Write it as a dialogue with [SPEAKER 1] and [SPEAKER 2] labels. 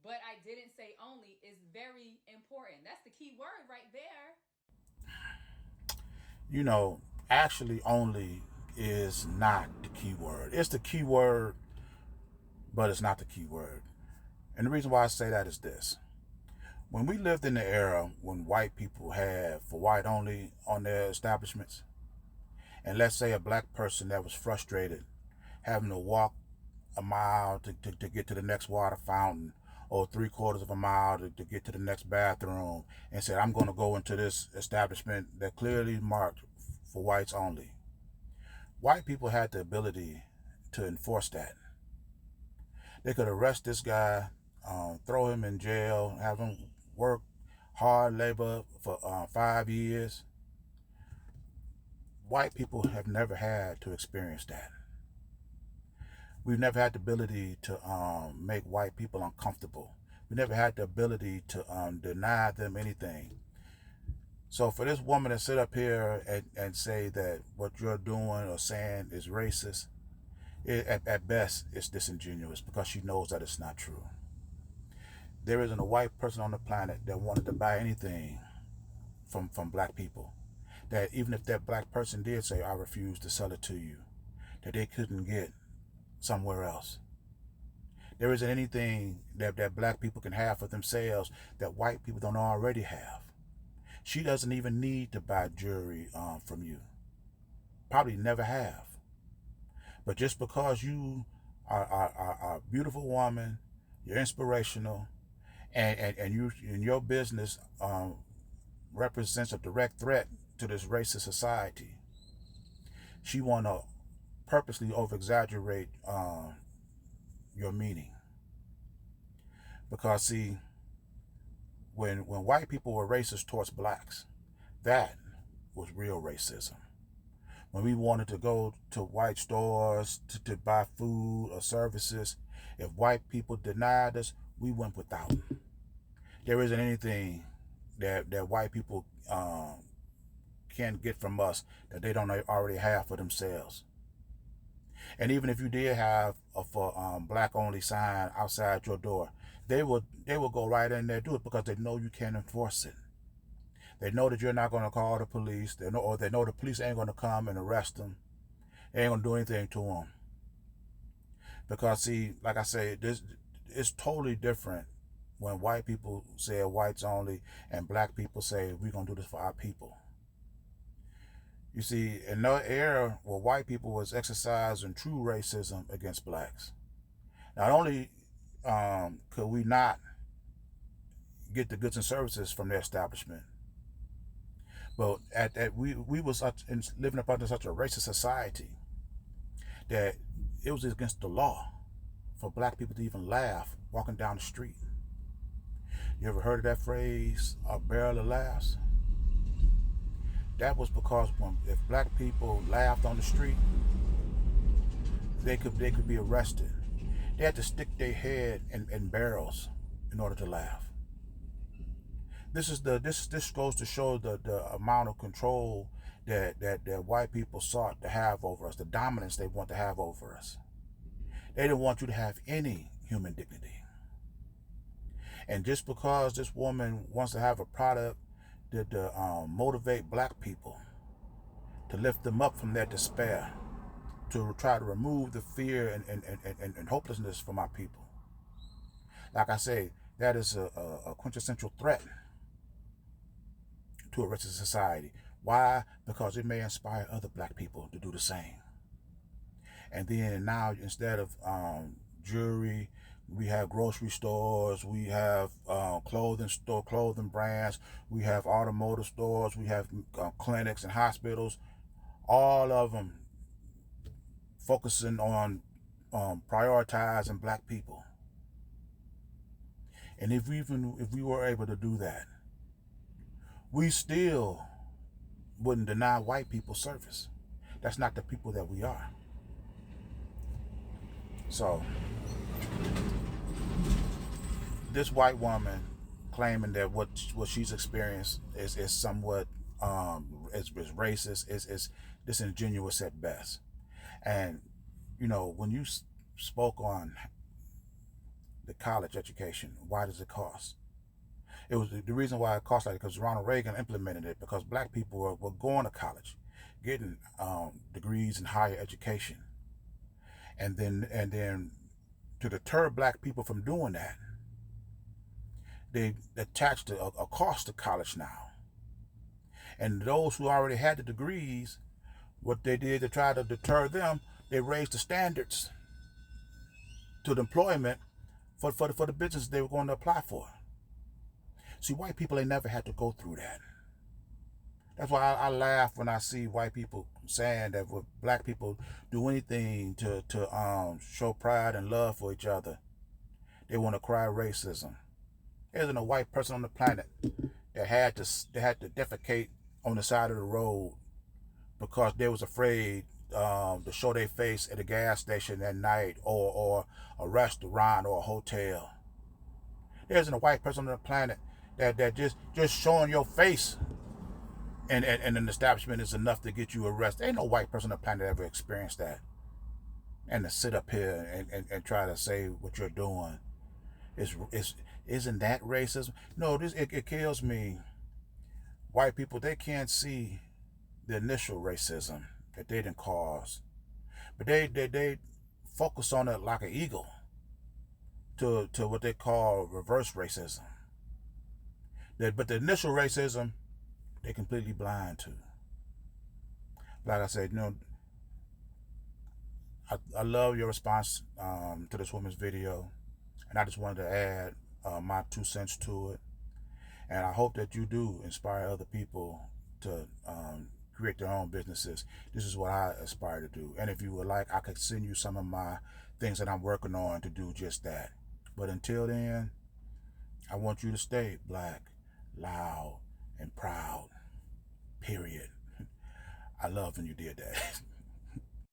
[SPEAKER 1] but I didn't say only is very important. That's the key word right there.
[SPEAKER 2] You know, actually, only is not the key word. It's the key word, but it's not the key word. And the reason why I say that is this. When we lived in the era when white people had for white only on their establishments, and let's say a black person that was frustrated having to walk a mile to get to the next water fountain, or 3/4 of a mile to get to the next bathroom, and said, I'm going to go into this establishment that clearly marked for whites only. White people had the ability to enforce that. They could arrest this guy, throw him in jail, have him work hard labor for 5 years. White people have never had to experience that. We've never had the ability to make white people uncomfortable. We never had the ability to deny them anything. So for this woman to sit up here and say that what you're doing or saying is racist, at best, it's disingenuous because she knows that it's not true. There isn't a white person on the planet that wanted to buy anything from black people. That even if that black person did say, I refuse to sell it to you, that they couldn't get somewhere else. There isn't anything that black people can have for themselves that white people don't already have. She doesn't even need to buy jewelry from you. Probably never have. But just because you are a beautiful woman, you're inspirational, and you and your business represents a direct threat to this racist society, she want to purposely over exaggerate your meaning. Because see, when white people were racist towards blacks, that was real racism. When we wanted to go to white stores to buy food or services, if white people denied us, we went without. There isn't anything that white people can get from us that they don't already have for themselves. And even if you did have a for black only sign outside your door, they will go right in there and do it because they know you can't enforce it. They know that you're not going to call the police. They know the police ain't going to come and arrest them. They ain't going to do anything to them. Because see, like I say, this it's totally different when white people say whites only and black people say we're going to do this for our people. You see, in that era where white people was exercising true racism against blacks, not only could we not get the goods and services from their establishment, but we was living up under such a racist society that it was against the law for black people to even laugh walking down the street. You ever heard of that phrase, a barrel of laughs? That was because if black people laughed on the street, they could be arrested. They had to stick their head in barrels in order to laugh. This goes to show the amount of control that white people sought to have over us, the dominance they want to have over us. They didn't want you to have any human dignity. And just because this woman wants to have a product to motivate black people, to lift them up from their despair, to try to remove the fear and hopelessness from our people. Like I say, that is a quintessential threat to a racist society. Why? Because it may inspire other black people to do the same. And then now, instead of jewelry, we have grocery stores, we have clothing brands, we have automotive stores, we have clinics and hospitals, all of them focusing on prioritizing black people. And if we were able to do that, we still wouldn't deny white people service. That's not the people that we are. So this white woman claiming that what she's experienced is somewhat is racist, is disingenuous at best. And when you spoke on the college education. Why does it cost? It was the reason why it cost like because Ronald Reagan implemented it because black people were going to college, getting degrees in higher education, and then to deter black people from doing that, they attached a cost to college now. And those who already had the degrees, what they did to try to deter them, they raised the standards to the employment for the business they were going to apply for. See, white people ain't never had to go through that. That's why I laugh when I see white people saying that if black people do anything to show pride and love for each other, they want to cry racism. There isn't a white person on the planet that had to defecate on the side of the road because they was afraid to show their face at a gas station at night or a restaurant or a hotel. There isn't a white person on the planet that just showing your face and an establishment is enough to get you arrested. Ain't no white person on the planet ever experienced that. And to sit up here and try to say what you're doing isn't that racism? No, it kills me. White people, they can't see the initial racism that they didn't cause, but they focus on it like an eagle to what they call reverse racism. But the initial racism, they're completely blind to. Like I said, I love your response to this woman's video, and I just wanted to add my 2 cents to it. And I hope that you do inspire other people to create their own businesses. This is what I aspire to do. And if you would like, I could send you some of my things that I'm working on to do just that. But until then, I want you to stay black, loud, and proud. Period. I love when you did that.